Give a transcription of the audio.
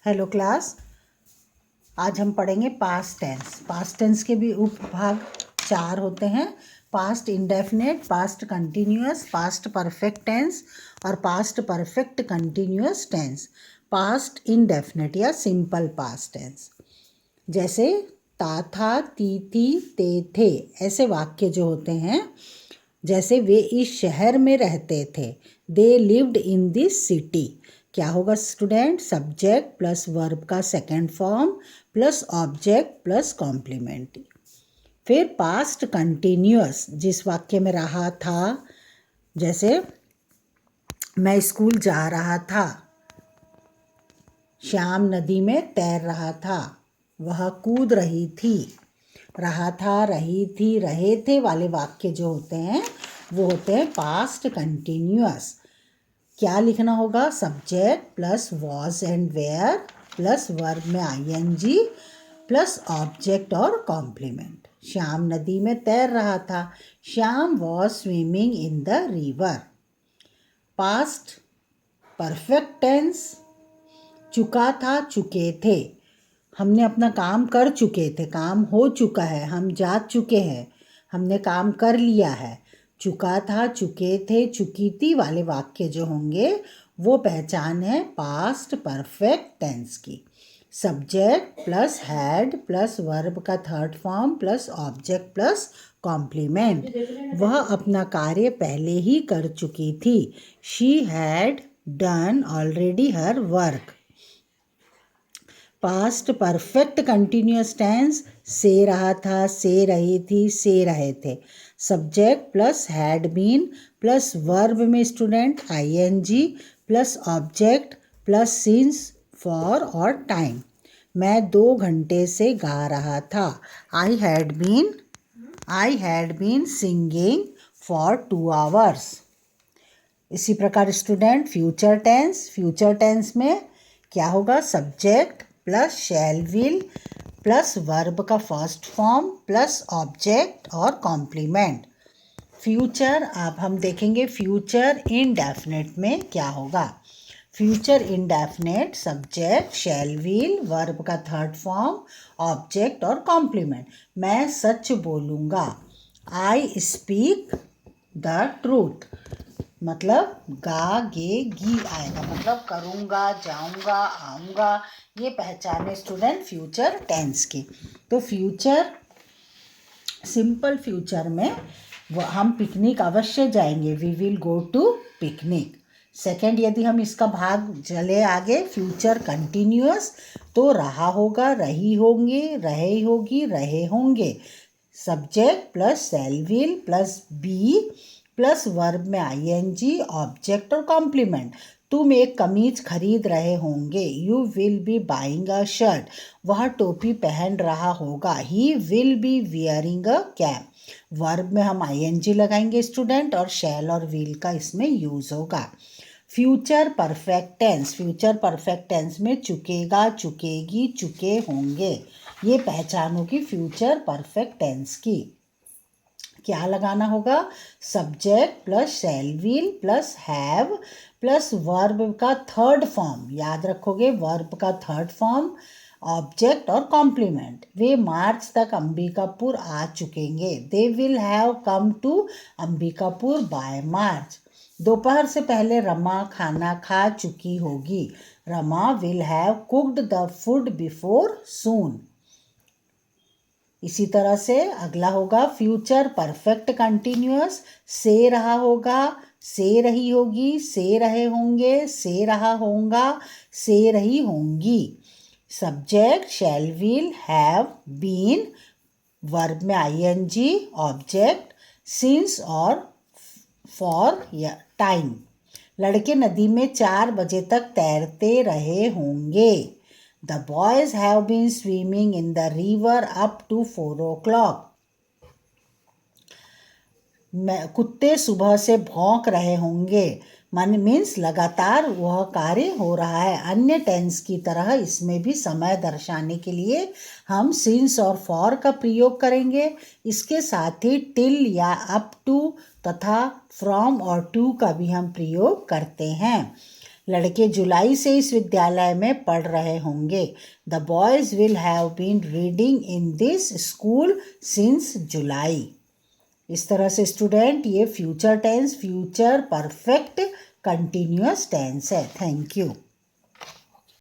Hello class, आज हम पढ़ेंगे पास्ट टेंस। पास्ट टेंस के भी उपभाग 4 होते हैं। Past indefinite, past continuous, past perfect tense और past perfect continuous tense. Past indefinite या सिंपल पास्ट टेंस, जैसे ता था, ती थी, ते थे, ऐसे वाक्य जो होते हैं, जैसे वे इस शहर में रहते थे, they lived in this city. क्या होगा स्टूडेंट? सब्जेक्ट प्लस वर्ब का second form plus object plus complement. फिर पास्ट कंटिन्यूअस, जिस वाक्य में रहा था, जैसे मैं स्कूल जा रहा था, श्याम नदी में तैर रहा था, वह कूद रही थी। रहा था, रही थी, रहे थे वाले वाक्य जो होते हैं वो होते हैं पास्ट कंटिन्यूअस। क्या लिखना होगा? Subject plus was and were plus verb में आईएनजी प्लस ऑब्जेक्ट और कॉम्प्लीमेंट। श्याम नदी में तैर रहा था, Shyam was swimming in the river. Past perfect tense, चुका था, चुके थे, हमने अपना काम कर चुके थे, काम हो चुका है, हम जा चुके हैं, हमने काम कर लिया है। चुका था, चुके थे, चुकी थी वाले वाक्य जो होंगे वो पहचान है पास्ट परफेक्ट टेंस की। Subject plus had plus verb का third form plus object plus complement. वह अपना कार्य पहले ही कर चुकी थी, she had done already her work. Past perfect continuous tense, से रहा था, से रही थी, से रहे थे। Subject plus had been plus verb में स्टूडेंट ING plus object plus since, for और टाइम। मैं 2 घंटे से गा रहा था, आई had been singing for 2 hours. इसी प्रकार स्टूडेंट फ्यूचर टेंस में क्या होगा? Subject plus shall will plus verb का फर्स्ट फॉर्म प्लस ऑब्जेक्ट और कॉम्प्लीमेंट। फ्यूचर, अब हम देखेंगे फ्यूचर इनडेफिनिट में क्या होगा। Future indefinite, subject shall will verb का थर्ड फॉर्म ऑब्जेक्ट और कॉम्प्लीमेंट। मैं सच बोलूँगा, आई स्पीक द ट्रूथ, मतलब गा गे गी आएगा, मतलब करूँगा, जाऊँगा, आऊँगा, ये पहचाने स्टूडेंट फ्यूचर टेंस की। तो फ्यूचर, सिंपल फ्यूचर में हम पिकनिक अवश्य जाएंगे, we will go to picnic. Second, यदि हम इसका भाग चले आगे, फ्यूचर कंटिन्यूअस, तो रहा होगा, रही होंगे, रहे होगी, रहे होंगे। Subject plus shall will plus be plus verb में आईएनजी ऑब्जेक्ट और कॉम्प्लीमेंट। तुम एक कमीज खरीद रहे होंगे, you will be buying a shirt, वह टोपी पहन रहा होगा, he will be wearing a cap. Verb में हम आईएनजी लगाएंगे स्टूडेंट और शैल और विल का इसमें यूज होगा। फ्यूचर परफेक्ट टेंस में चुकेगा, चुकेगी, चुके होंगे, ये पहचान होगी फ्यूचर परफेक्ट टेंस की। क्या लगाना होगा? Subject plus shall will plus have plus verb का थर्ड फॉर्म, याद रखोगे वर्ब का थर्ड फॉर्म, ऑब्जेक्ट और कॉम्प्लीमेंट। वे मार्च तक अंबिकापुर आ चुकेंगे, they will have come to Ambikapur by March. दोपहर से पहले रमा खाना खा चुकी होगी, Rama will have cooked the food before soon. इसी तरह से अगला होगा फ्यूचर परफेक्ट कंटिन्यूअस, से रहा होगा, से रही होगी, से रहे होंगे, से रहा होगा, से रही होंगी। Subject shall will have been, verb में आईएनजी ऑब्जेक्ट सिंस और फॉर या टाइम। लड़के नदी में 4 बजे तक तैरते रहे होंगे, The boys have been swimming in the river up to 4 o'clock. कुत्ते सुबह से भौंक रहे होंगे, मन मीन्स लगातार वह कार्य हो रहा है। अन्य टेंस की तरह इसमें भी समय दर्शाने के लिए हम सिंस और फॉर का प्रयोग करेंगे। इसके साथ ही टिल या अप टू तथा फ्रॉम और टू का भी हम प्रयोग करते हैं। लड़के जुलाई से इस विद्यालय में पढ़ रहे होंगे। The boys will have been reading in this school since July. इस तरह से स्टूडेंट ये future tense future perfect continuous tense है। Thank you.